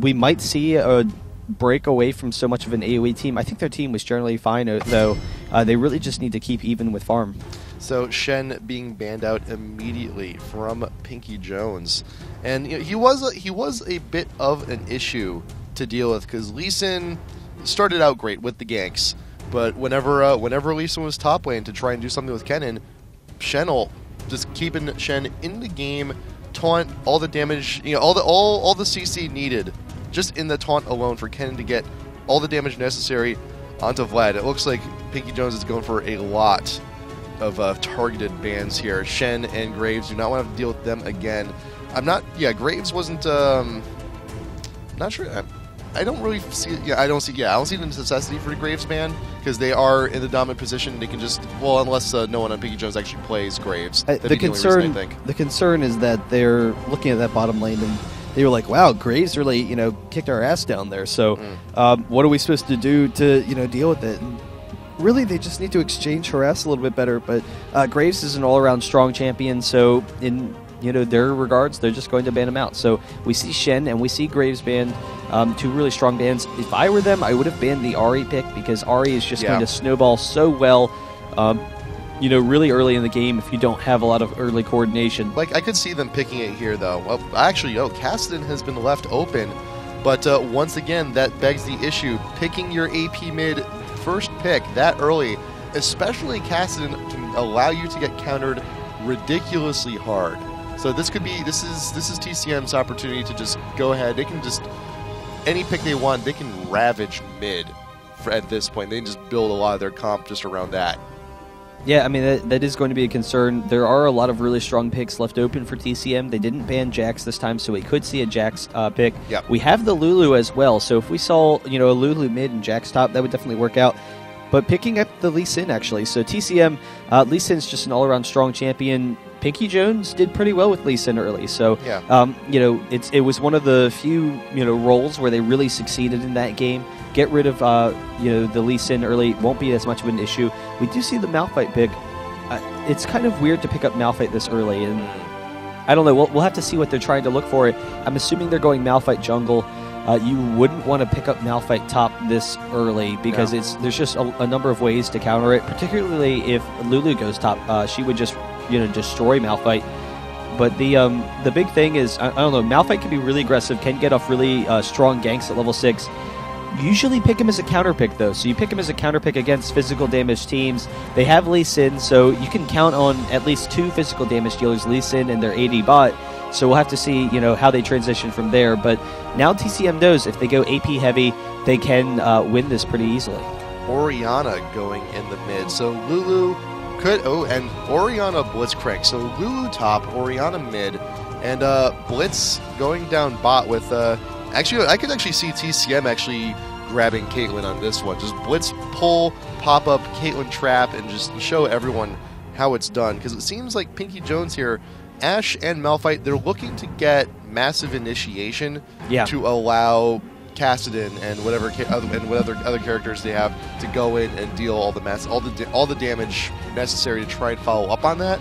we might see a break away from so much of an AoE team. I think their team was generally fine, though. They really just need to keep even with farm. So Shen being banned out immediately from Pinky Jones, and he was a bit of an issue to deal with because Lee Sin started out great with the ganks, but whenever Lee Sin was top lane to try and do something with Kennen, Shen just keeping Shen in the game, taunt all the damage, all the CC needed just in the taunt alone for Kennen to get all the damage necessary onto Vlad. It looks like Pinky Jones is going for a lot of targeted bans here. Shen and Graves do not want to have to deal with them again. Graves wasn't. Not sure. I don't really see. I don't see the necessity for the Graves ban because they are in the dominant position. They can just unless no one on Pinky Jones actually plays Graves. The concern is that they're looking at that bottom lane and they were like, "Wow, Graves really kicked our ass down there." So, what are we supposed to do to deal with it? And really, they just need to exchange harass a little bit better. But Graves is an all-around strong champion, so in their regards, they're just going to ban him out. So we see Shen and we see Graves banned, two really strong bans. If I were them, I would have banned the Ahri pick because Ahri is just going to snowball so well, really early in the game if you don't have a lot of early coordination. Like, I could see them picking it here, though. Well, actually, Kassadin has been left open, but once again, that begs the issue. Picking your AP mid first pick that early, especially Kassadin, can allow you to get countered ridiculously hard. So this is TCM's opportunity to just go ahead. They can just any pick they want. They can ravage mid at this point. They can just build a lot of their comp just around that. Yeah, I mean that is going to be a concern. There are a lot of really strong picks left open for TCM. They didn't ban Jax this time, so we could see a Jax pick. Yep. We have the Lulu as well, so if we saw a Lulu mid and Jax top, that would definitely work out. But picking up the Lee Sin, actually. So TCM, Lee Sin's just an all-around strong champion. Pinky Jones did pretty well with Lee Sin early. So, it was one of the few, roles where they really succeeded in that game. Get rid of, the Lee Sin early. Won't be as much of an issue. We do see the Malphite pick. It's kind of weird to pick up Malphite this early. And I don't know. We'll have to see what they're trying to look for. I'm assuming they're going Malphite jungle. You wouldn't want to pick up Malphite top this early because there's just a number of ways to counter it, particularly if Lulu goes top. She would just destroy Malphite. But the big thing is, I don't know, Malphite can be really aggressive, can get off really strong ganks at level 6. Usually pick him as a counter pick, though. So you pick him as a counter pick against physical damage teams. They have Lee Sin, so you can count on at least 2 physical damage dealers, Lee Sin and their AD bot. So we'll have to see, how they transition from there. But now TCM knows if they go AP heavy, they can win this pretty easily. Orianna going in the mid. So Lulu could... Oh, and Orianna Blitzcrank. So Lulu top, Orianna mid, and Blitz going down bot with... Actually, I could actually see TCM actually grabbing Caitlyn on this one. Just Blitz pull, pop up, Caitlyn trap, and just show everyone how it's done. Because it seems like Pinky Jones here... Ashe and Malphite, they're looking to get massive initiation to allow Kassadin and whatever other characters they have to go in and deal all the damage necessary to try and follow up on that.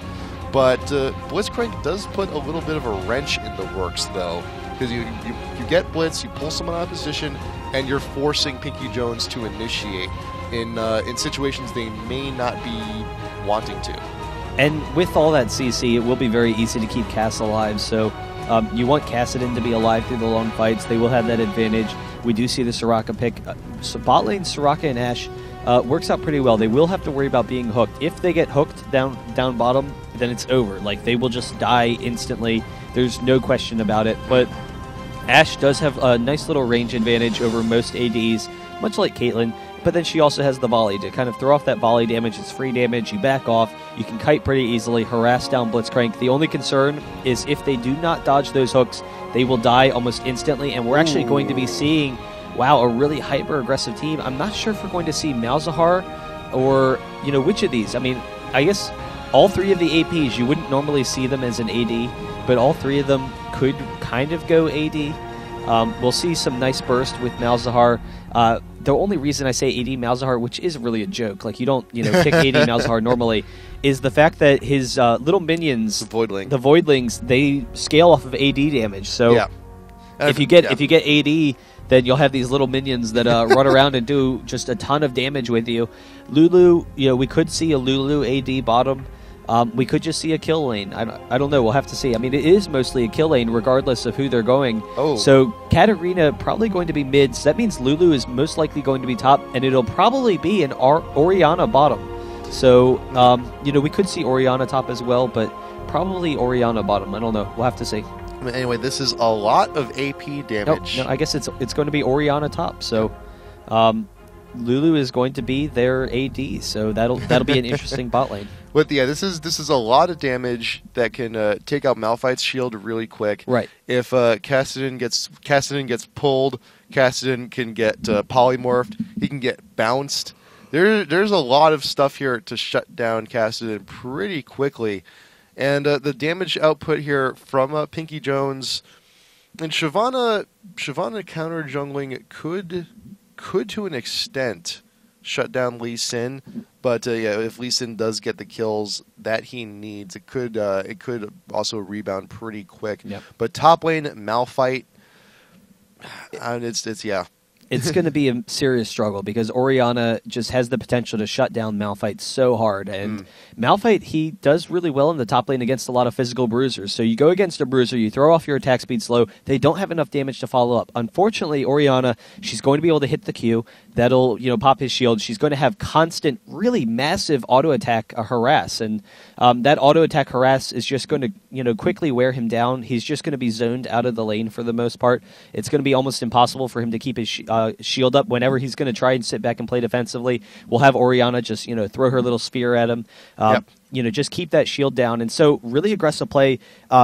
But Blitzcrank does put a little bit of a wrench in the works, though, because you get Blitz, you pull someone out of position, and you're forcing Pinky Jones to initiate in situations they may not be wanting to. And with all that CC, it will be very easy to keep Cass alive, so you want Kassadin to be alive through the long fights. They will have that advantage. We do see the Soraka pick. So bot lane, Soraka and Ashe works out pretty well. They will have to worry about being hooked. If they get hooked down bottom, then it's over. Like, they will just die instantly. There's no question about it. But Ashe does have a nice little range advantage over most ADs, much like Caitlyn. But then she also has the volley to kind of throw off that volley damage. It's free damage. You back off. You can kite pretty easily, harass down Blitzcrank. The only concern is if they do not dodge those hooks, they will die almost instantly. And we're actually going to be seeing, a really hyper-aggressive team. I'm not sure if we're going to see Malzahar or, which of these. I mean, I guess all 3 of the APs, you wouldn't normally see them as an AD, but all 3 of them could kind of go AD. We'll see some nice burst with Malzahar. The only reason I say AD Malzahar, which is really a joke, like you don't pick AD Malzahar normally, is the fact that his little minions, the Voidlings, they scale off of AD damage. So if you get AD, then you'll have these little minions that run around and do just a ton of damage with you. Lulu, we could see a Lulu AD bottom. We could just see a kill lane. I don't know. We'll have to see. I mean, it is mostly a kill lane regardless of who they're going. Oh. So Katarina probably going to be mid. So that means Lulu is most likely going to be top, and it'll probably be an Orianna bottom. So, we could see Orianna top as well, but probably Orianna bottom. I don't know. We'll have to see. Anyway, this is a lot of AP damage. No, I guess it's going to be Orianna top. So, Lulu is going to be their AD. So that'll be an interesting bot lane. But yeah, this is a lot of damage that can take out Malphite's shield really quick. Right. If Kassadin gets pulled, Kassadin can get polymorphed. He can get bounced. There's a lot of stuff here to shut down Kassadin pretty quickly, and the damage output here from Pinky Jones and Shyvana counter jungling could to an extent shut down Lee Sin, but if Lee Sin does get the kills that he needs, it could also rebound pretty quick. Yep. But top lane Malphite, it's yeah. It's going to be a serious struggle because Orianna just has the potential to shut down Malphite so hard. And Malphite, he does really well in the top lane against a lot of physical bruisers. So you go against a bruiser, you throw off your attack speed slow, they don't have enough damage to follow up. Unfortunately, Orianna, she's going to be able to hit the Q. That'll pop his shield. She's going to have constant, really massive auto attack harass. And that auto attack harass is just going to quickly wear him down. He's just going to be zoned out of the lane for the most part. It's going to be almost impossible for him to keep his shield up whenever he's going to try and sit back and play defensively. We'll have Orianna just throw her little spear at him. Just keep that shield down. And so really aggressive play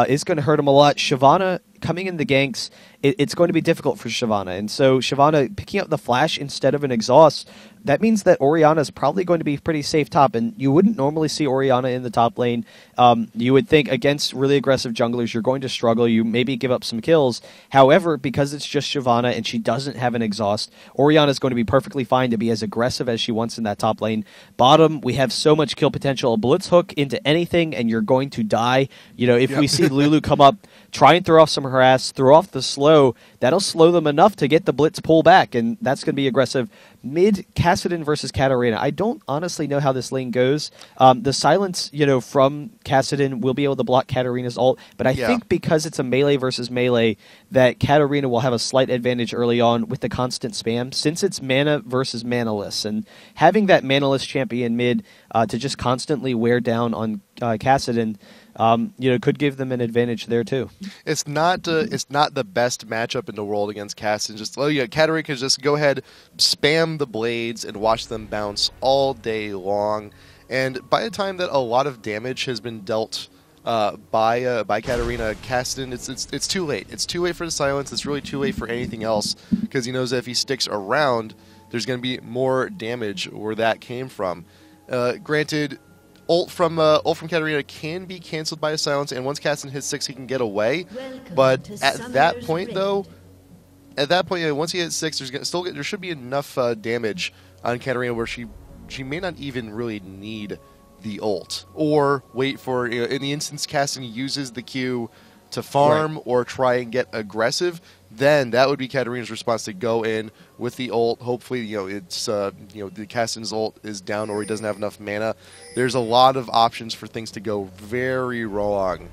is going to hurt him a lot. Shyvana coming in the ganks, it's going to be difficult for Shyvana. And so Shyvana picking up the flash instead of an exhaust, that means that Orianna is probably going to be pretty safe top. And you wouldn't normally see Orianna in the top lane. You would think against really aggressive junglers, you're going to struggle. You maybe give up some kills. However, because it's just Shyvana and she doesn't have an exhaust, Orianna is going to be perfectly fine to be as aggressive as she wants in that top lane. Bottom, we have so much kill potential. A blitz hook into anything and you're going to die. If we see Lulu come up, try and throw off some harass, throw off the slow, that'll slow them enough to get the blitz pull back, and that's going to be aggressive. Mid, Kassadin versus Katarina. I don't honestly know how this lane goes. The silence, from Kassadin will be able to block Katarina's ult, but I think because it's a melee versus melee, that Katarina will have a slight advantage early on with the constant spam, since it's mana versus manaless, and having that manaless champion mid to just constantly wear down on Kassadin, could give them an advantage there too. It's not the best matchup in the world against Kassadin. Katarina can just go ahead, spam the blades, and watch them bounce all day long. And by the time that a lot of damage has been dealt by Katarina, Kassadin, it's too late. It's too late for the silence. It's really too late for anything else because he knows that if he sticks around, there's going to be more damage where that came from. Granted, ult from Katarina can be canceled by a silence, and once Kassadin hits 6, he can get away. But at that point, once he hits 6, there should be enough damage on Katarina where she may not even really need the ult, or wait for in the instance Kassadin uses the Q to farm or try and get aggressive. Then that would be Katarina's response to go in with the ult. Hopefully, it's the Kassadin's ult is down or he doesn't have enough mana. There's a lot of options for things to go very wrong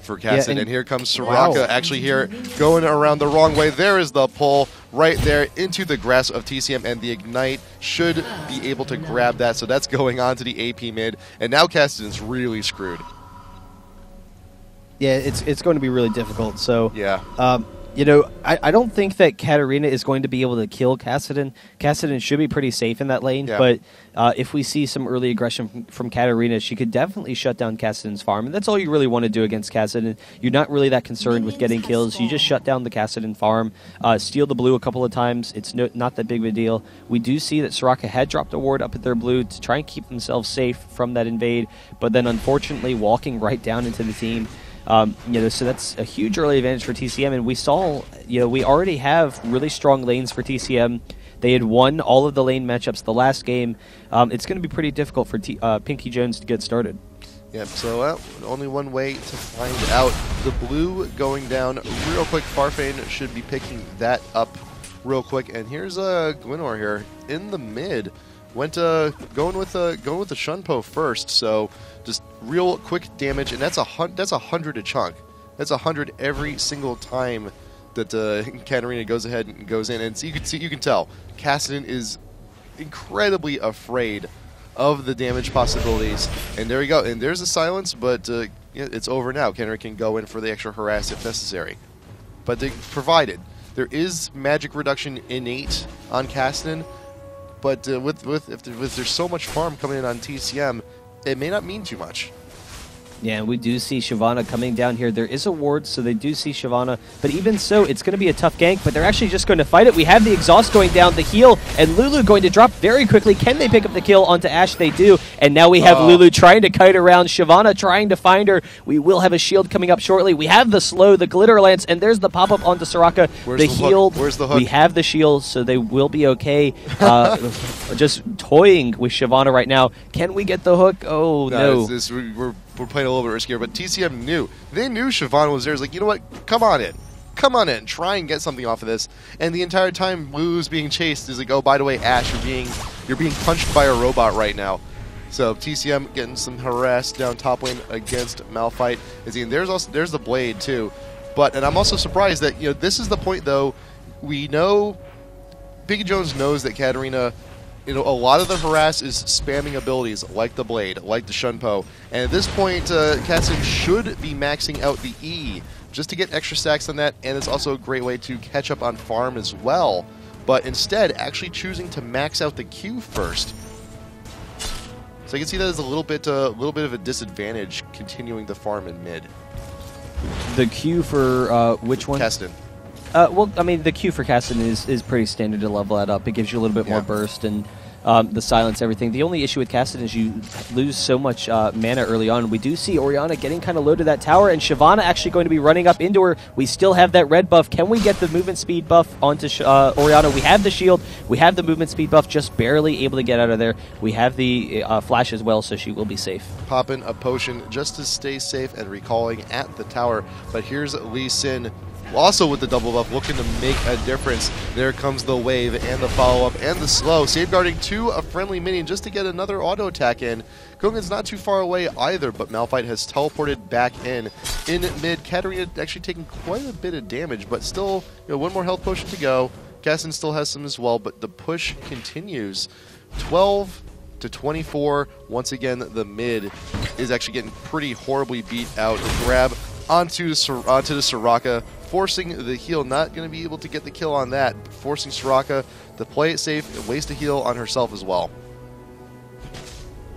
for Kassadin. And here comes Soraka actually here going around the wrong way. There is the pull right there into the grasp of TCM, and the Ignite should be able to grab that. So that's going on to the AP mid, and now Kassadin's really screwed. Yeah, it's going to be really difficult. So yeah. I don't think that Katarina is going to be able to kill Kassadin. Kassadin should be pretty safe in that lane, but if we see some early aggression from Katarina, she could definitely shut down Kassadin's farm, and that's all you really want to do against Kassadin. You're not really that concerned with getting kills. You just shut down the Kassadin farm, steal the blue a couple of times. It's not that big of a deal. We do see that Soraka had dropped a ward up at their blue to try and keep themselves safe from that invade, but then unfortunately walking right down into the team. So that's a huge early advantage for TCM, and we saw, we already have really strong lanes for TCM. They had won all of the lane matchups the last game. It's going to be pretty difficult for Pinky Jones to get started. Yep, so only one way to find out. The blue going down real quick. Farfane should be picking that up real quick. And here's Glenor here in the mid. Went going with the Shunpo first. So just real quick damage, and that's 100 a chunk. That's 100 every single time that Katarina goes ahead and goes in. And so you can tell Cassidy is incredibly afraid of the damage possibilities. And there we go. And there's a silence, but it's over now. Kenner can go in for the extra harass if necessary. But provided there is magic reduction innate on Cassidy, but if there's so much farm coming in on TCM, it may not mean too much. Yeah, we do see Shyvana coming down here. There is a ward, so they do see Shyvana. But even so, it's going to be a tough gank, but they're actually just going to fight it. We have the exhaust going down, the heal, and Lulu going to drop very quickly. Can they pick up the kill onto Ashe? They do. And now we have Lulu trying to kite around, Shyvana trying to find her. We will have a shield coming up shortly. We have the slow, the glitter lance, and there's the pop-up onto Soraka. Where's the heal. Where's the hook? We have the shield, so they will be okay. Just toying with Shyvana right now. Can we get the hook? Oh, no. We're playing a little bit riskier, but TCM knew. They knew Shyvana was there. It's like, you know what? Come on in. Come on in. Try and get something off of this. And the entire time Lulu's being chased is like, oh, by the way, Ashe, you're being punched by a robot right now. So TCM getting some harass down top lane against Malphite. There's the blade too. And I'm also surprised that this is the point though. We know Pinky Jones knows that Katarina, a lot of the harass is spamming abilities like the blade, like the Shunpo. And at this point, Cassidy should be maxing out the E just to get extra stacks on that, and it's also a great way to catch up on farm as well. But instead, actually choosing to max out the Q first. So you can see that as a little bit of a disadvantage continuing the farm in mid. The Q for which one? Keston. Well, I mean, the Q for Cassidy is pretty standard to level that up. It gives you a little bit more burst and the silence, everything. The only issue with Cassidy is you lose so much mana early on. We do see Orianna getting kind of low to that tower, and Shyvana actually going to be running up into her. We still have that red buff. Can we get the movement speed buff onto Orianna? We have the shield. We have the movement speed buff, just barely able to get out of there. We have the flash as well, so she will be safe. Popping a potion just to stay safe and recalling at the tower. But here's Lee Sin, also with the double buff, looking to make a difference. There comes the wave and the follow-up and the slow, safeguarding to a friendly minion just to get another auto attack in. Kogan's not too far away either, but Malphite has teleported back in mid. Katarina actually taking quite a bit of damage, but still, one more health potion to go. Cassin still has some as well, but the push continues. 12 to 24. Once again, the mid is actually getting pretty horribly beat out. Grab onto the Soraka, forcing the heal. Not going to be able to get the kill on that, but forcing Soraka to play it safe and waste a heal on herself as well.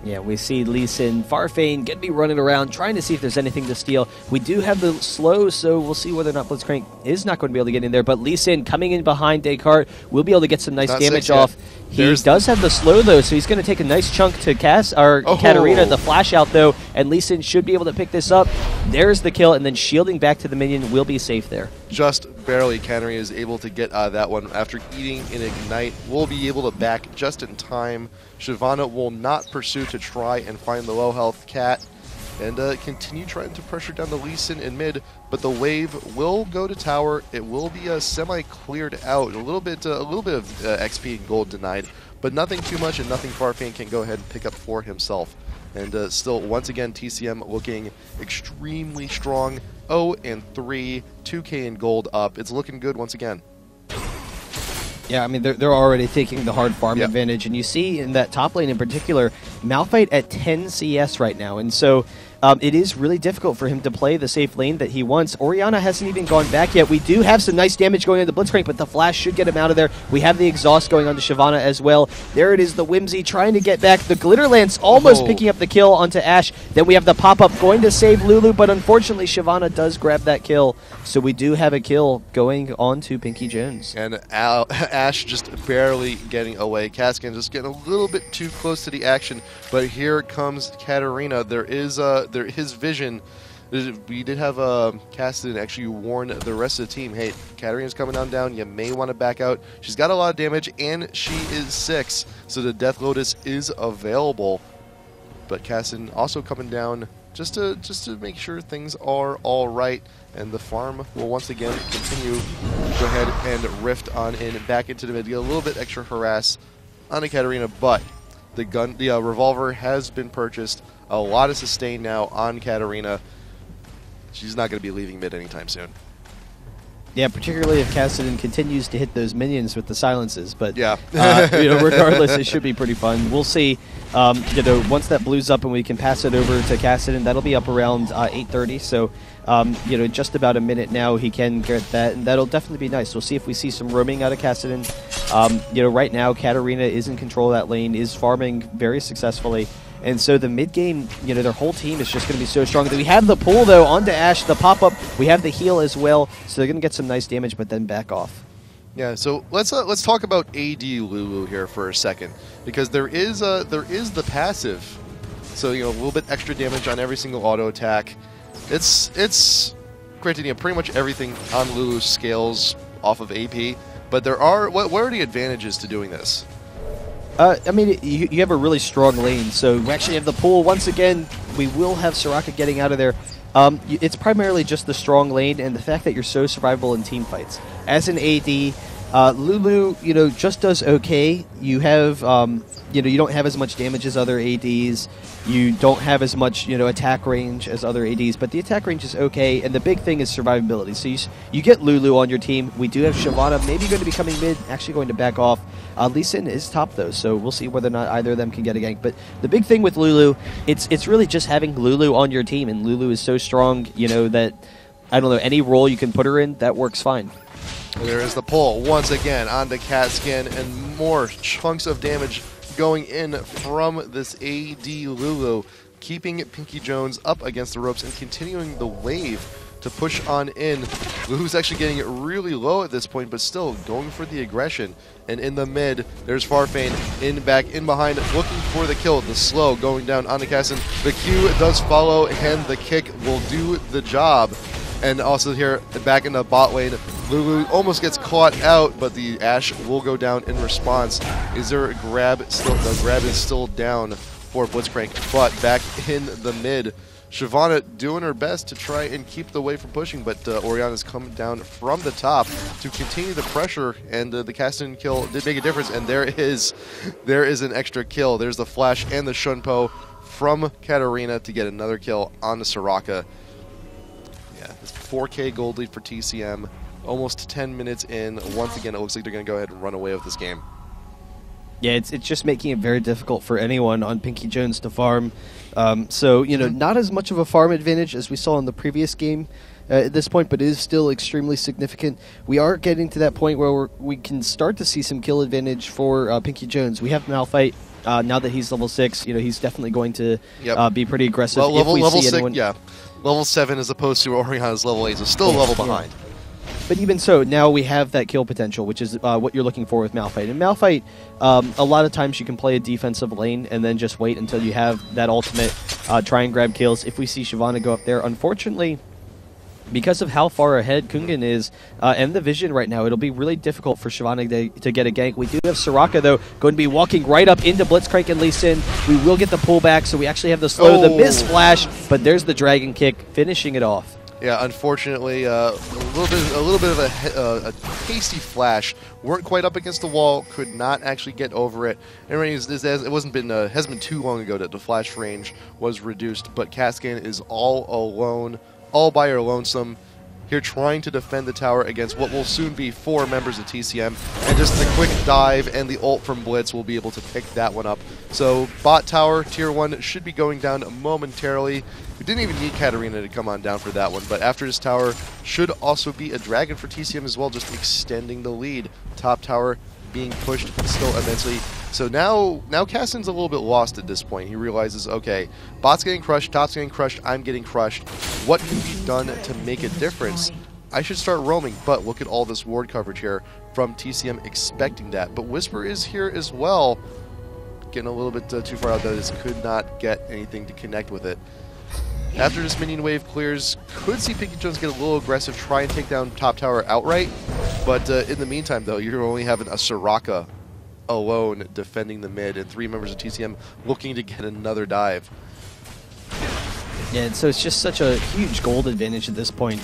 Yeah, we see Lee Sin, Farfane going to be running around trying to see if there's anything to steal. We do have the slow, so we'll see whether or not Blitzcrank is not going to be able to get in there. But Lee Sin coming in behind Descartes will be able to get some nice damage off. He does have the slow, though, so he's going to take a nice chunk to Katarina, the flash out, though, and Lee Sin should be able to pick this up. There's the kill, and then shielding back to the minion will be safe there. Just barely. Katarina is able to get that one after eating an ignite. Will be able to back just in time. Shyvana will not pursue to try and find the low health cat and continue trying to pressure down the Lee Sin in mid, but the wave will go to tower. It will be semi-cleared out. A little bit of XP and gold denied, but nothing too much and nothing Farfane can go ahead and pick up for himself. And still, once again, TCM looking extremely strong. 0-3, 2K in gold up. It's looking good once again. Yeah, I mean, they're already taking the hard farm advantage, and you see in that top lane in particular, Malphite at 10 CS right now, and so it is really difficult for him to play the safe lane that he wants. Orianna hasn't even gone back yet. We do have some nice damage going into Blitzcrank, but the flash should get him out of there. We have the exhaust going onto Shyvana as well. There it is, the Whimsy trying to get back. The Glitter Lance almost picking up the kill onto Ashe. Then we have the pop-up going to save Lulu, but unfortunately Shyvana does grab that kill. So we do have a kill going on to Pinky Jones. And Ashe just barely getting away. Kaskin just getting a little bit too close to the action, but here comes Katarina. There is his vision. We did have Cassidy actually warn the rest of the team, hey, Katarina's coming down. You may want to back out. She's got a lot of damage, and she is 6, so the Death Lotus is available. But Cassidy also coming down just to make sure things are all right. And the farm will once again continue. Go ahead and rift on in back into the mid. Get a little bit extra harass on a Katarina, but the revolver has been purchased. A lot of sustain now on Katarina. She's not going to be leaving mid anytime soon. Yeah, particularly if Cassidy continues to hit those minions with the silences. But yeah, regardless, it should be pretty fun. We'll see. Once that blues up and we can pass it over to Cassidy, that'll be up around 8:30. So, just about a minute now, he can get that, and that'll definitely be nice. We'll see if we see some roaming out of Cassidy. Right now, Katarina is in control of that lane, is farming very successfully. And so the mid game, their whole team is just going to be so strong. We have the pull, though, onto Ashe, the pop-up. We have the heal as well, so they're going to get some nice damage, but then back off. Yeah, so let's talk about AD Lulu here for a second, because there is the passive. So, a little bit extra damage on every single auto attack. It's granted, pretty much everything on Lulu scales off of AP, but there are what are the advantages to doing this? You have a really strong lane, so we actually have the pull. Once again, we will have Soraka getting out of there. It's primarily just the strong lane and the fact that you're so survivable in team fights. As an AD, Lulu, just does okay. You have, you don't have as much damage as other ADs. You don't have as much, attack range as other ADs, but the attack range is okay, and the big thing is survivability. So you get Lulu on your team. We do have Shyvana maybe going to be coming mid, actually going to back off. Lee Sin is top, though, so we'll see whether or not either of them can get a gank. But the big thing with Lulu, it's really just having Lulu on your team, and Lulu is so strong, that, I don't know, any role you can put her in, that works fine. There is the pull once again onto Catskin, and more chunks of damage going in from this AD Lulu, keeping Pinky Jones up against the ropes and continuing the wave to push on in. Lulu's actually getting it really low at this point, but still going for the aggression. And in the mid, there's Farfane in back, in behind, looking for the kill. The slow going down onto Cassin. The Q does follow, and the kick will do the job. And also here, back in the bot lane, Lulu almost gets caught out, but the Ashe will go down in response. Is there a grab? Still, the grab is still down for Blitzcrank, but back in the mid, Shyvana doing her best to try and keep the wave from pushing, but Oriana's come down from the top to continue the pressure, and the Caston kill did make a difference, and there is an extra kill. There's the flash and the Shunpo from Katarina to get another kill on the Soraka. Yeah, it's 4K gold lead for TCM. Almost 10 minutes in. Once again, it looks like they're going to go ahead and run away with this game. Yeah, it's just making it very difficult for anyone on Pinky Jones to farm. So, not as much of a farm advantage as we saw in the previous game at this point, but it is still extremely significant. We are getting to that point where we can start to see some kill advantage for Pinky Jones. We have Malphite. Now that he's level 6, he's definitely going to be pretty aggressive. Well, level 6, anyone... yeah. Level 7 as opposed to Oriana's level 8, so still a level behind. But even so, now we have that kill potential, which is what you're looking for with Malphite. And Malphite, a lot of times you can play a defensive lane and then just wait until you have that ultimate, try and grab kills. If we see Shyvana go up there, unfortunately, because of how far ahead Kungan is and the vision right now, it'll be really difficult for Shyvana to get a gank. We do have Soraka, though, going to be walking right up into Blitzcrank and Lee Sin. We will get the pullback, so we actually have the slow, the miss flash, but there's the dragon kick, finishing it off. Yeah, unfortunately, a little bit of a hasty flash. Weren't quite up against the wall. Could not actually get over it. And hasn't been too long ago that the flash range was reduced. But Cascade is all alone, all by her lonesome, here trying to defend the tower against what will soon be 4 members of TCM. And just the quick dive and the ult from Blitz will be able to pick that one up. So bot tower, tier 1, should be going down momentarily. We didn't even need Katarina to come on down for that one, but after this tower should also be a dragon for TCM as well, just extending the lead. Top tower being pushed still immensely. So now Caston's a little bit lost at this point. He realizes, okay, bot's getting crushed, top's getting crushed, I'm getting crushed. What can be done to make a difference? I should start roaming, but look at all this ward coverage here from TCM expecting that. But Whisper is here as well. Getting a little bit too far out, though. This could not get anything to connect with it. After this minion wave clears, could see Pinky Jones get a little aggressive, try and take down top tower outright. But in the meantime, though, you're only having a Soraka alone defending the mid, and 3 members of TCM looking to get another dive. Yeah, and so it's just such a huge gold advantage at this point.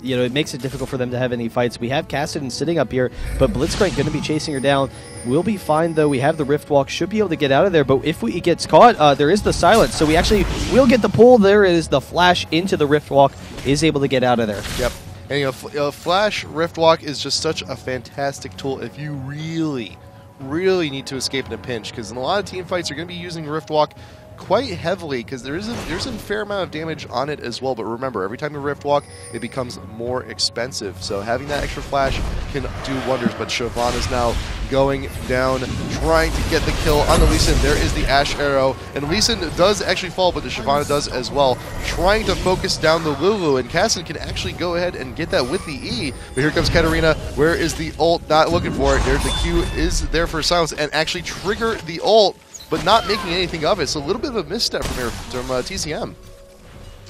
You know, it makes it difficult for them to have any fights. We have Kassadin sitting up here, but Blitzcrank going to be chasing her down. We'll be fine, though. We have the Rift Walk. Should be able to get out of there, but if he gets caught, there is the silence. So we actually will get the pull. There is the flash into the Rift Walk. Is able to get out of there. Yep. And, you know, Flash Rift Walk is just such a fantastic tool if you really need to escape in a pinch, because in a lot of team fights, you're going to be using Rift Walk quite heavily because there's a fair amount of damage on it as well. But remember, every time you Rift Walk, it becomes more expensive. So having that extra flash can do wonders. But Shyvana's now going down, trying to get the kill on the Lee Sin. There is the Ash Arrow, and Lee Sin does actually fall, but the Shyvana does as well. Trying to focus down the Lulu, and Kassadin can actually go ahead and get that with the E. But here comes Katarina. Where is the ult? Not looking for it. There, the Q is there for silence and actually trigger the ult, but not making anything of it. So a little bit of a misstep from here from TCM.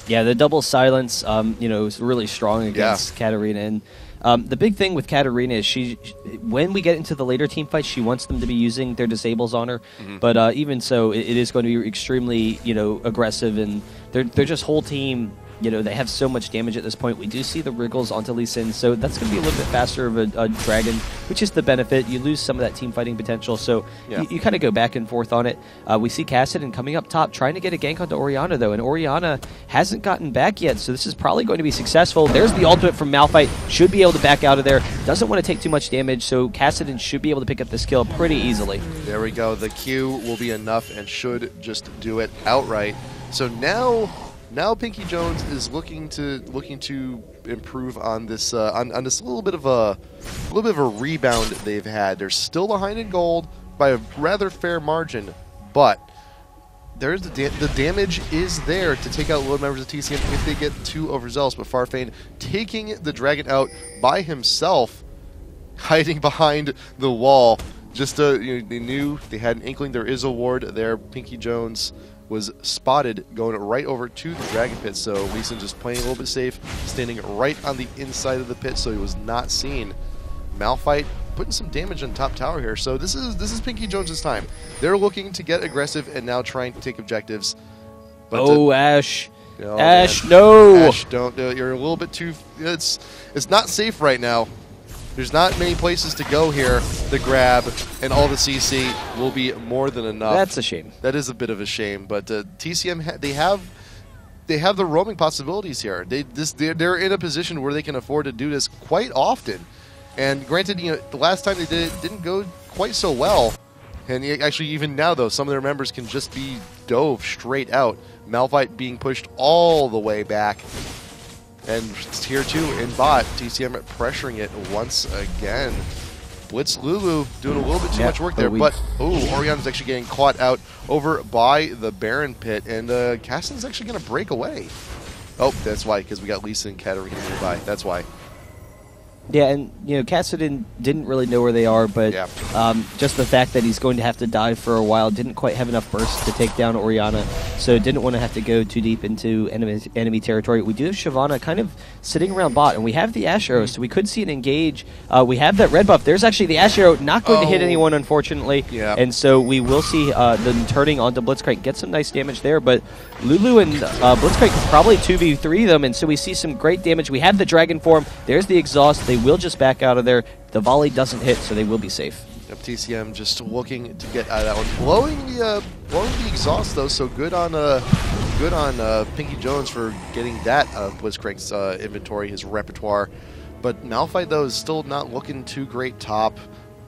Yeah, the double silence, you know, is really strong against Katarina. And the big thing with Katarina is when we get into the later team fights, she wants them to be using their disables on her. But even so, it is going to be extremely, you know, aggressive, and they're just whole team. You know, they have so much damage at this point. We do see the wriggles onto Lee Sin, so that's going to be a little bit faster of a dragon, which is the benefit. You lose some of that team fighting potential, so you kind of go back and forth on it. We see Kassadin coming up top, trying to get a gank onto Orianna, though, and Orianna hasn't gotten back yet, so this is probably going to be successful. There's the ultimate from Malphite. Should be able to back out of there. Doesn't want to take too much damage, so Kassadin should be able to pick up this kill pretty easily. There we go. The Q will be enough and should just do it outright. So now Pinky Jones is looking to improve on this on this little bit of a rebound they've had. They're still behind in gold by a rather fair margin, but there's the damage is there to take out low members of TCM if they get too overzealous. But Farfane taking the dragon out by himself, hiding behind the wall. Just you know, they knew they had an inkling there is a ward there. Pinky Jones was spotted going right over to the dragon pit, so Lee Sin just playing a little bit safe, standing right on the inside of the pit, so he was not seen. Malphite putting some damage on top tower here, so this is Pinky Jones' time. They're looking to get aggressive and now trying to take objectives. But Ash. Oh, Ash, man. no! Ash, don't do it. You're a little bit too... It's not safe right now. There's not many places to go here. The grab and all the CC will be more than enough. That's a shame. That is a bit of a shame, but TCM they have the roaming possibilities here. They're in a position where they can afford to do this quite often. And granted, you know, the last time they did it didn't go quite so well. And actually, even now though, some of their members can just be dove straight out. Malphite being pushed all the way back. And tier 2 in bot, TCM pressuring it once again. Blitz Lulu doing a little bit too much work there, but Orianna's actually getting caught out over by the Baron pit, and Kassadin's actually going to break away. Oh, that's why, because we got Lisa and Katarina nearby. That's why. Yeah, and you know, Kassadin didn't really know where they are, but just the fact that he's going to have to dive for a while, didn't quite have enough burst to take down Orianna, so didn't want to have to go too deep into enemy territory. We do have Shyvana kind of sitting around bot, and we have the Ash Arrow, so we could see an engage. We have that red buff. There's actually the Ash Arrow, not going to hit anyone, unfortunately, and so we will see them turning onto Blitzcrank, get some nice damage there, but Lulu and Blitzcrank can probably 2v3 them, and so we see some great damage. We have the Dragon Form. There's the exhaust. They will just back out of there. The volley doesn't hit, so they will be safe. Yep, TCM just looking to get out of that one. Blowing the exhaust though, so good on Pinky Jones for getting that out of Blitzcrank's inventory, his repertoire. But Malphite though is still not looking too great top,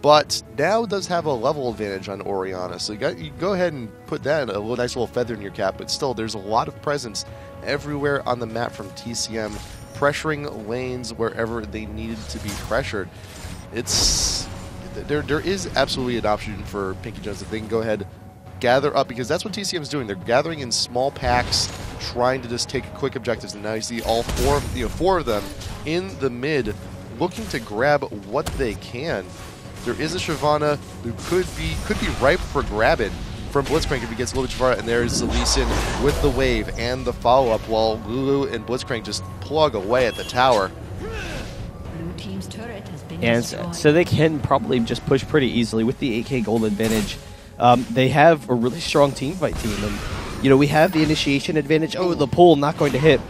but now does have a level advantage on Orianna. So you go ahead and put that in nice little feather in your cap. But still, there's a lot of presence everywhere on the map from TCM, pressuring lanes wherever they needed to be pressured. There is absolutely an option for Pinky Jones that they can go ahead, gather up, because that's what TCM is doing. They're gathering in small packs, trying to just take quick objectives. And now you see all four of them in the mid, looking to grab what they can. There is a Shyvana who could be ripe for grabbing from Blitzcrank if he gets a little bit too far, and there's Lee Sin with the wave and the follow-up, while Lulu and Blitzcrank just plug away at the tower. Blue team's turret has been And so they can probably just push pretty easily with the 8k gold advantage. They have a really strong team fight team, and we have the initiation advantage. Oh, the pull not going to hit.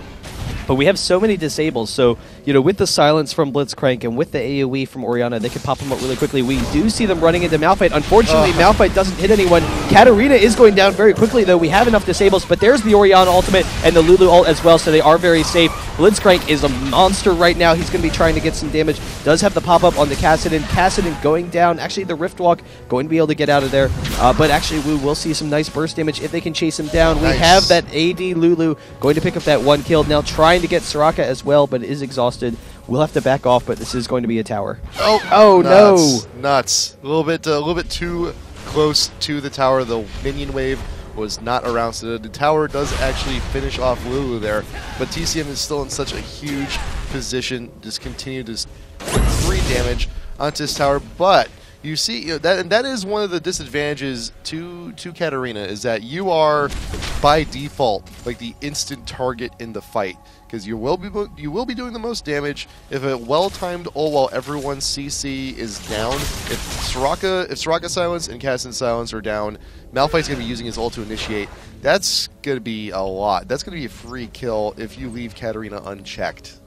But we have so many disables, so, with the silence from Blitzcrank and with the AoE from Orianna, they can pop them up really quickly. We do see them running into Malphite. Unfortunately, Malphite doesn't hit anyone. Katarina is going down very quickly, though. We have enough disables, but there's the Orianna ultimate and the Lulu ult as well, so they are very safe. Blitzcrank is a monster right now. He's going to be trying to get some damage. Does have the pop-up on the Kassadin. Kassadin going down. Actually, the Rift Walk going to be able to get out of there, but actually we will see some nice burst damage if they can chase him down. We have that AD Lulu going to pick up that one kill. Now trying to get Soraka as well, but is exhausted. We'll have to back off, but this is going to be a tower. Oh nuts. No! Nuts! A little bit too close to the tower. The minion wave was not around, so the tower does actually finish off Lulu there. But TCM is still in such a huge position. Just continue to put 3 damage onto this tower, but you see, that is one of the disadvantages to Katarina, is that you are by default like the instant target in the fight, because you will be doing the most damage if a well-timed ult while everyone's CC is down. If Soraka silence and Kassadin silence are down, Malphite's gonna be using his ult to initiate. That's gonna be a lot. That's gonna be a free kill if you leave Katarina unchecked.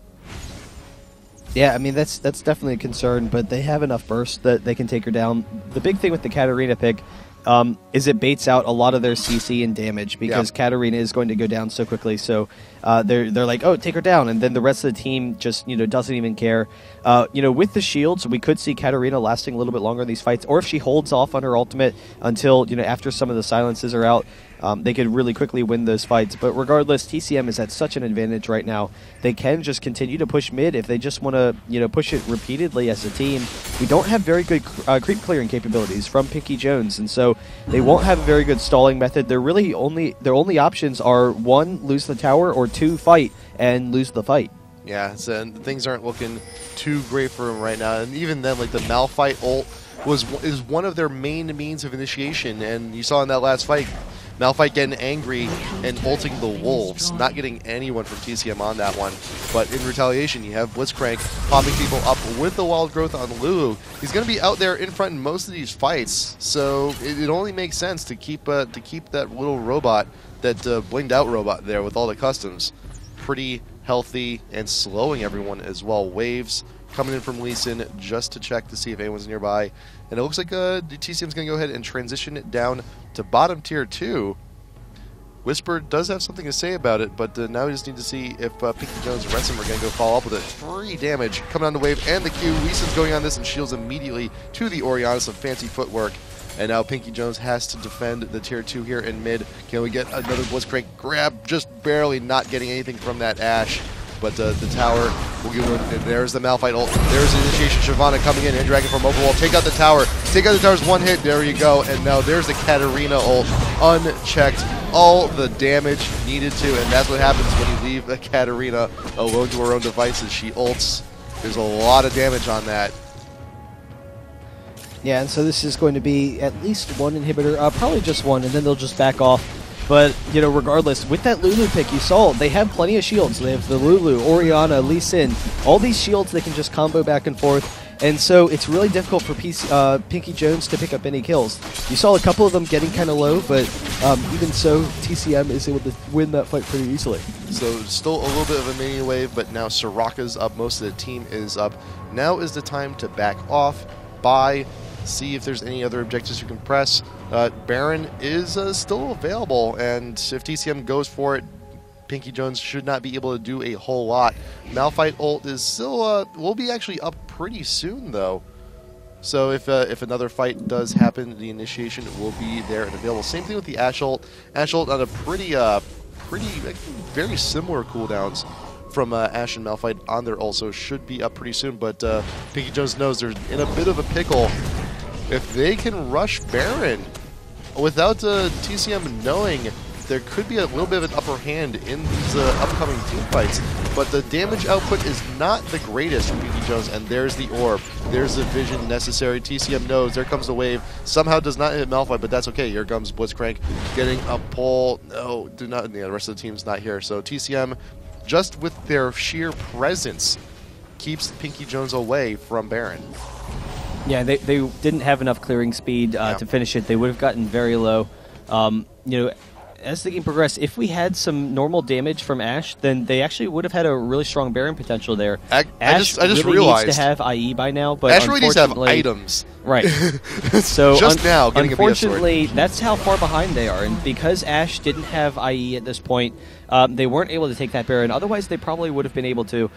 Yeah, I mean, that's definitely a concern, but they have enough burst that they can take her down. The big thing with the Katarina pick is it baits out a lot of their CC and damage, because Katarina is going to go down so quickly. So they're like, oh, take her down, and then the rest of the team just doesn't even care. With the shields, we could see Katarina lasting a little bit longer in these fights, or if she holds off on her ultimate until after some of the silences are out, they could really quickly win those fights. But regardless, TCM is at such an advantage right now. They can just continue to push mid if they just want to push it repeatedly as a team. We don't have very good creep clearing capabilities from Pinky Jones, and so they won't have a very good stalling method. Their only options are 1, lose the tower, or 2, fight and lose the fight. Yeah, so things aren't looking too great for him right now. And even then, like, the Malphite ult is one of their main means of initiation, and you saw in that last fight, Malphite getting angry and ulting the Wolves, not getting anyone from TCM on that one. But in retaliation, you have Blitzcrank popping people up with the Wild Growth on Lulu. He's going to be out there in front in most of these fights, so it only makes sense to keep that little robot, that blinged out robot there with all the customs, pretty healthy and slowing everyone as well. Waves coming in from Lee Sin just to check to see if anyone's nearby. And it looks like TCM's going to go ahead and transition it down to bottom tier 2. Whisper does have something to say about it, but now we just need to see if Pinky Jones and Ransom are going to go follow up with it. 3 damage coming on the wave and the Q. Lee Sin's going on this and shields immediately to the Orianna, some fancy footwork. And now Pinky Jones has to defend the tier 2 here in mid. Can we get another Blitzcrank grab? Just barely not getting anything from that Ashe. But the tower will give him. There's the Malphite ult. There's the initiation. Shyvana coming in. And Dragon from overwall. Take out the tower. Take out the tower's 1 hit. There you go. And now there's the Katarina ult. Unchecked. All the damage needed to. And that's what happens when you leave a Katarina alone to her own devices. She ults. There's a lot of damage on that. Yeah, and so this is going to be at least 1 inhibitor. Probably just 1, and then they'll just back off. But, regardless, with that Lulu pick, you saw they have plenty of shields. They have the Lulu, Orianna, Lee Sin, all these shields they can just combo back and forth. And so it's really difficult for Pinky Jones to pick up any kills. You saw a couple of them getting kind of low, but even so, TCM is able to win that fight pretty easily. So still a little bit of a mini wave, but now Soraka's up. Most of the team is up. Now is the time to back off, buy, see if there's any other objectives you can press. Baron is still available, and if TCM goes for it, Pinky Jones should not be able to do a whole lot. Malphite ult is still will be actually up pretty soon though. So if another fight does happen, the initiation will be there and available. Same thing with the Ashe ult. Ashe ult on a very similar cooldowns from Ashe and Malphite on there also should be up pretty soon. But Pinky Jones knows they're in a bit of a pickle. If they can rush Baron without TCM knowing, there could be a little bit of an upper hand in these upcoming team fights. But the damage output is not the greatest from Pinky Jones, and there's the orb. There's the vision necessary. TCM knows. There comes the wave. Somehow does not hit Malphite, but that's okay. Here comes Blitzcrank getting a pull. No, do not. Yeah, the rest of the team's not here. So TCM, just with their sheer presence, keeps Pinky Jones away from Baron. Yeah, they didn't have enough clearing speed to finish it. They would have gotten very low. as the game progressed, if we had some normal damage from Ashe, then they actually would have had a really strong Baron potential there. I just really realized needs to have IE by now, but Ashe really needs to have unfortunately- items. Right. So just now, getting a BF sword. unfortunately, that's how far behind they are, and because Ashe didn't have IE at this point, they weren't able to take that Baron. Otherwise, they probably would have been able to.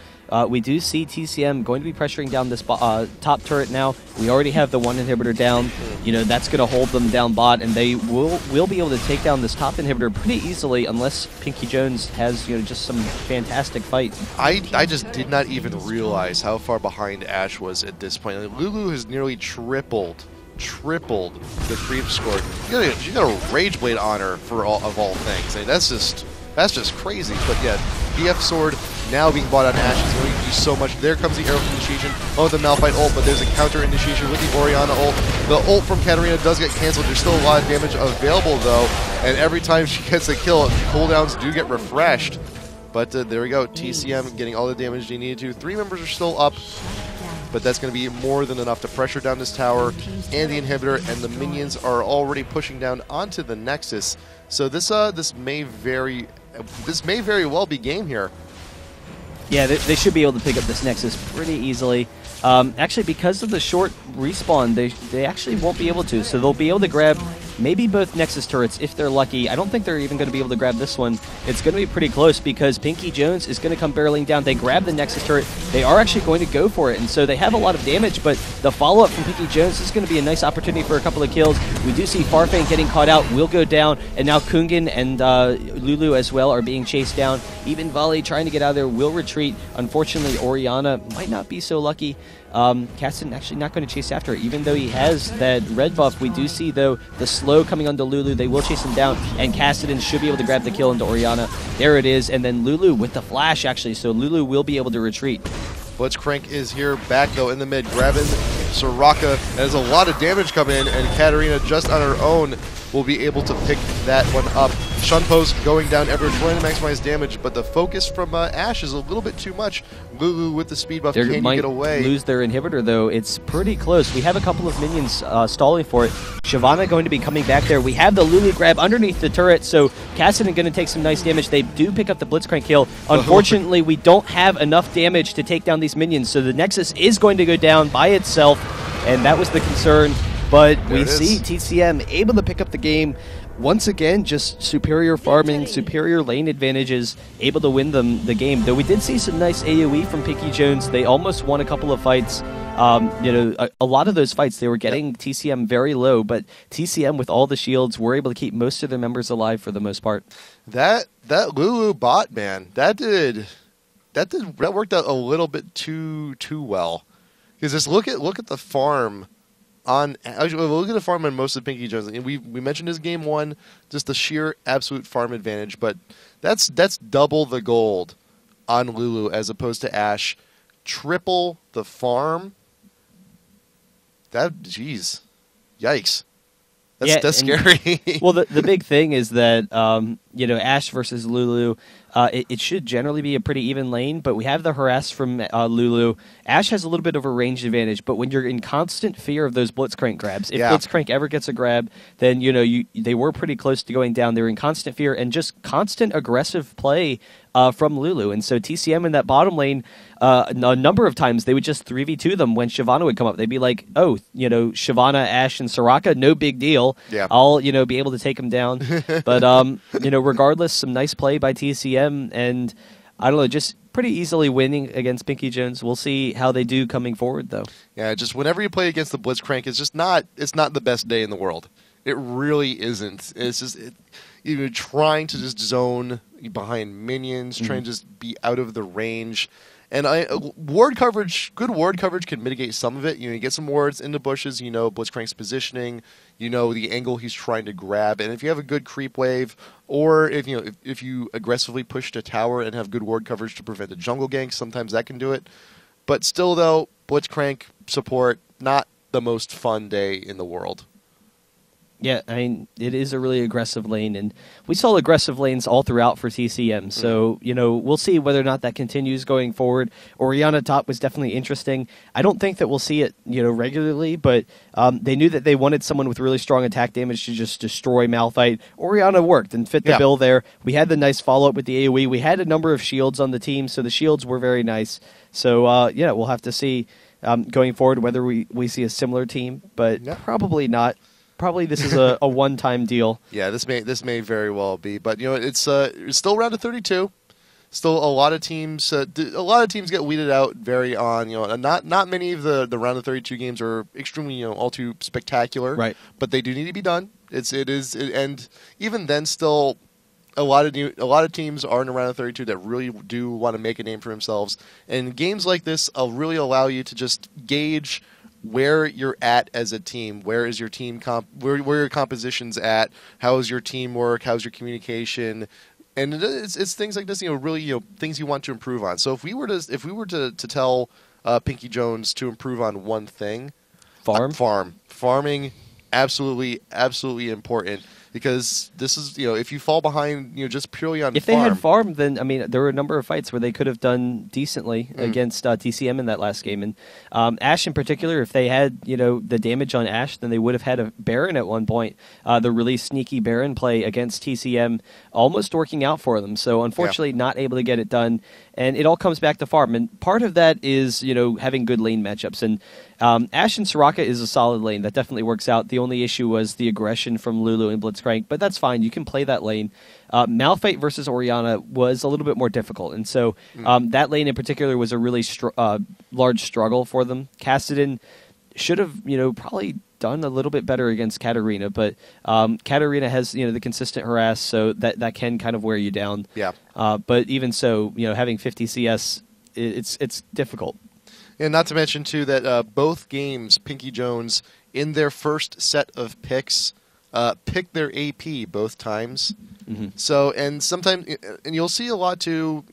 We do see TCM going to be pressuring down this top turret now. We already have the one inhibitor down. You know, that's going to hold them down bot, and they will be able to take down this top inhibitor pretty easily unless Pinky Jones has, you know, just some fantastic fight. I just did not even realize how far behind Ashe was at this point. Like, Lulu has nearly tripled the creep score. You got a Rage Blade on her for all things. I mean, that's just crazy. But yeah, BF sword now being bought on Ashe is going to do so much. There comes the arrow from initiation. Oh, the Malphite ult, but there's a counter initiation with the Orianna ult. The ult from Katarina does get canceled. There's still a lot of damage available though, and every time she gets a kill, cooldowns do get refreshed. But there we go. TCM getting all the damage they needed to. 3 members are still up, but that's going to be more than enough to pressure down this tower and the inhibitor, and the minions are already pushing down onto the Nexus. So this may very well be game here. Yeah, they should be able to pick up this Nexus pretty easily. Actually, because of the short respawn, they actually won't be able to. So they'll be able to grab maybe both Nexus turrets if they're lucky. I don't think they're even going to be able to grab this one. It's going to be pretty close because Pinky Jones is going to come barreling down. They grab the Nexus turret. They are actually going to go for it, and so they have a lot of damage, but the follow-up from Pinky Jones is going to be a nice opportunity for a couple of kills. We do see Farfang getting caught out, will go down, and now Kungan and Lulu as well are being chased down. Even Volley trying to get out of there will retreat. Unfortunately, Orianna might not be so lucky. Cassidy actually not going to chase after it, even though he has that red buff. We do see, though, the slow coming onto Lulu. They will chase him down, and Cassidy should be able to grab the kill into Orianna. There it is, and then Lulu with the flash, actually, so Lulu will be able to retreat. Blitzcrank is here, back though in the mid, grabbing Soraka. There's a lot of damage coming in, and Katarina just on her own will be able to pick that one up. Shunpo's going down everywhere, trying to maximize damage, but the focus from Ashe is a little bit too much. Lulu with the speed buff, can you get away? Lose their inhibitor, though. It's pretty close. We have a couple of minions stalling for it. Shyvana going to be coming back there. We have the Lulu grab underneath the turret, so Cassidy going to take some nice damage. They do pick up the Blitzcrank kill. Unfortunately, we don't have enough damage to take down these minions, so the Nexus is going to go down by itself, and that was the concern. But we see TCM able to pick up the game. Once again, just superior farming, superior lane advantages, able to win them the game. Though we did see some nice AoE from Pinky Jones. They almost won a couple of fights. You know, a lot of those fights, they were getting TCM very low, but TCM with all the shields were able to keep most of their members alive for the most part. That Lulu bot, man, that worked out a little bit too well. Because just look at the farm. Look at the farm on most of Pinky Jones. We mentioned his game 1, just the sheer absolute farm advantage, but that's double the gold on Lulu as opposed to Ashe. Triple the farm. Yikes. That's scary. Well, the big thing is that you know, Ashe versus Lulu, it should generally be a pretty even lane, but we have the harass from Lulu. Ashe has a little bit of a range advantage, but when you're in constant fear of those Blitzcrank grabs, if Blitzcrank ever gets a grab, then you know they were pretty close to going down. They were in constant fear and just constant aggressive play from Lulu. And so TCM in that bottom lane, a number of times they would just 3v2 them when Shyvana would come up. They'd be like, oh, you know, Shyvana, Ashe, and Soraka, no big deal. Yeah. I'll, you know, be able to take them down. But, you know, regardless, some nice play by TCM, and I don't know, just pretty easily winning against Pinky Jones. We'll see how they do coming forward, though. Yeah, just whenever you play against the Blitzcrank, it's not the best day in the world. It really isn't. It's just you're trying to just zone behind minions, trying to just be out of the range. And good ward coverage can mitigate some of it. You know, you get some wards into bushes, you know Blitzcrank's positioning, you know the angle he's trying to grab, and if you have a good creep wave, or if you aggressively push the tower and have good ward coverage to prevent the jungle gank, sometimes that can do it. But still, though, Blitzcrank support, not the most fun day in the world. Yeah, I mean, it is a really aggressive lane, and we saw aggressive lanes all throughout for TCM, so, we'll see whether or not that continues going forward. Oriana top was definitely interesting. I don't think that we'll see it, regularly, but they knew that they wanted someone with really strong attack damage to just destroy Malphite. Oriana worked and fit the bill there. We had the nice follow-up with the AoE. We had a number of shields on the team, so the shields were very nice. So, we'll have to see going forward whether we see a similar team, but probably not. Probably this is a one-time deal. Yeah, this may very well be, but it's still round of 32. Still a lot of teams get weeded out very on. Not many of the round of 32 games are extremely all too spectacular. Right. But they do need to be done. And even then, still a lot of teams are in a round of 32 that really do want to make a name for themselves. And games like this really allow you to just gauge where you're at as a team. Where is your team where your composition's at? How is your teamwork? How's your communication? And it's things like this, really, things you want to improve on. So if we were to tell Pinky Jones to improve on one thing, farming, absolutely important. Because this is, if you fall behind, just purely on If they had farm, then, there were a number of fights where they could have done decently against TCM in that last game. And Ashe in particular, if they had, the damage on Ashe, then they would have had a Baron at one point. The really sneaky Baron play against TCM almost working out for them. So, unfortunately, not able to get it done. And it all comes back to farm. And part of that is, having good lane matchups. And Ashe and Soraka is a solid lane. That definitely works out. The only issue was the aggression from Lulu and Blitzcrank, but that's fine. You can play that lane. Malphite versus Oriana was a little bit more difficult, and so that lane in particular was a really large struggle for them. Kassadin should have, probably done a little bit better against Katarina, but Katarina has, the consistent harass, so that can kind of wear you down. Yeah. But even so, having 50 CS, it's difficult. And not to mention, too, that both games, Pinky Jones, in their first set of picks, picked their AP both times. Mm-hmm. So, and sometimes, and you'll see a lot, too,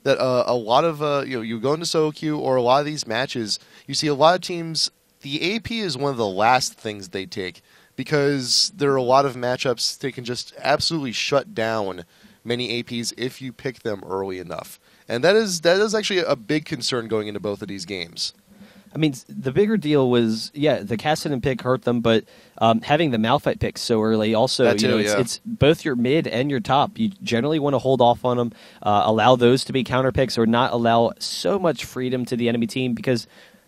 that a lot of, you go into solo queue or a lot of these matches, you see a lot of teams, the AP is one of the last things they take because there are a lot of matchups they can just absolutely shut down many APs if you pick them early enough. And that is actually a big concern going into both of these games. The bigger deal was, the Kassadin pick hurt them, but having the Malphite pick so early also, it's both your mid and your top. You generally want to hold off on them, allow those to be counter picks, or not allow so much freedom to the enemy team, because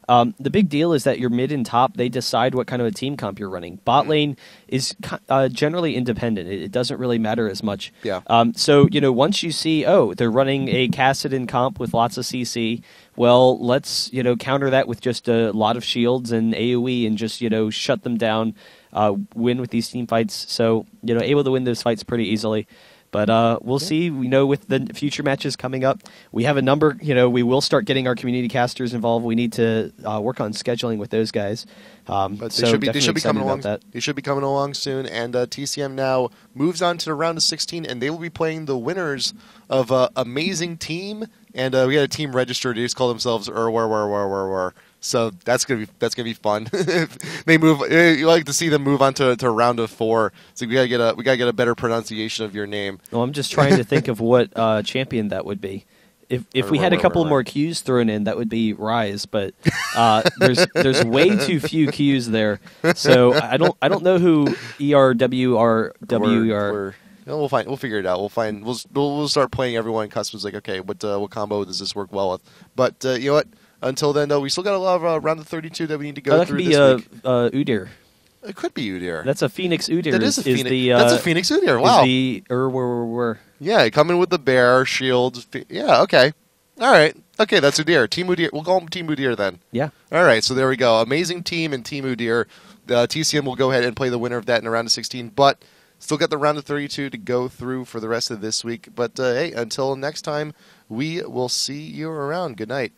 the big deal is that your mid and top, they decide what kind of a team comp you're running. Bot lane is generally independent. It doesn't really matter as much. Yeah. So, once you see, they're running a Kassadin comp with lots of CC, well, let's, counter that with just a lot of shields and AoE and just, shut them down, win with these team fights. So, able to win those fights pretty easily. But we'll see. We know with the future matches coming up, we have a number. We will start getting our community casters involved. We need to work on scheduling with those guys. But they should be coming along. They should be coming along soon. And TCM now moves on to the round of 16, and they will be playing the winners of Amazing Team. And we had a team registered. They just call themselves Where. So that's gonna be fun. They move. You like to see them move on to round of 4. So we gotta get a better pronunciation of your name. Well, I'm just trying to think of what champion that would be. If we had a couple more Qs thrown in, that would be Rise. But there's way too few Qs there. So I don't know who ERWRW are. We'll figure it out. We'll start playing everyone. Customers like, okay, what combo does this work well with? But you know what? Until then, though, we still got a lot of round of 32 that we need to go through this week. Udyr. It could be Udyr. That's a Phoenix Udyr. That is a Phoenix. That's a Phoenix Udyr. Wow. Yeah, coming with the bear shield. Yeah. Okay. All right. Okay, that's Udyr. Team Udyr. We'll call him Team Udyr then. Yeah. All right. So there we go. Amazing team and Team Udyr. TCM will go ahead and play the winner of that in a round of 16, but still got the round of 32 to go through for the rest of this week. But hey, until next time, we will see you around. Good night.